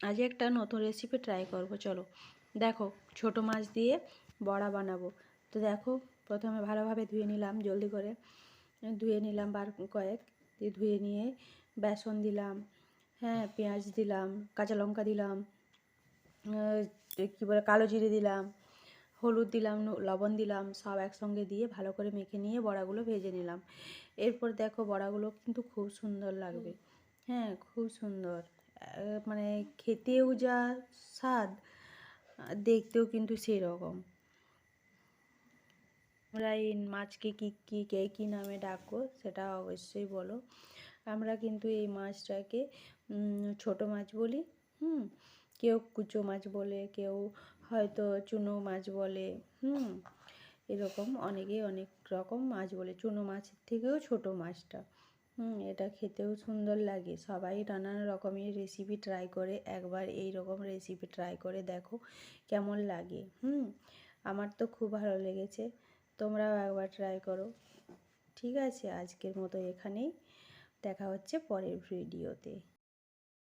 আজ একটা নতুন রেসিপি ট্রাই করব। চলো দেখো, ছোট মাছ দিয়ে বড়া বানাবো। তো দেখো, প্রথমে ভালোভাবে ধুয়ে নিলাম, জলদি করে ধুয়ে নিলাম বার কয়েক দিয়ে ধুয়ে নিয়ে বেসন দিলাম, হ্যাঁ পেঁয়াজ দিলাম, কাঁচা লঙ্কা দিলাম, কী বলে কালো জিরে দিলাম, হলুদ দিলাম, লবণ দিলাম, সব একসঙ্গে দিয়ে ভালো করে মেখে নিয়ে বড়াগুলো ভেজে নিলাম। এরপর দেখো, বড়াগুলো কিন্তু খুব সুন্দর লাগবে, হ্যাঁ খুব সুন্দর, মানে খেতেও যা স্বাদ, দেখতেও কিন্তু সেই রকম। তোমরা এই মাছকে কে কী নামে ডাকো সেটা অবশ্যই বলো। আমরা কিন্তু এই মাছটাকে ছোট মাছ বলি, কেউ কুচো মাছ বলে, কেউ হয়তো চুনো মাছ বলে, এরকম অনেকেই অনেক রকম মাছ বলে। চুনো মাছের থেকেও ছোট মাছটা, এটা খেতেও সুন্দর লাগে। সবাই নানান রকমের রেসিপি ট্রাই করে, একবার এই রকম রেসিপি ট্রাই করে দেখো কেমন লাগে। আমার তো খুব ভালো লেগেছে, তোমরাও একবার ট্রাই করো। ঠিক আছে, আজকের মতো এখানেই, দেখা হচ্ছে পরের ভিডিওতে।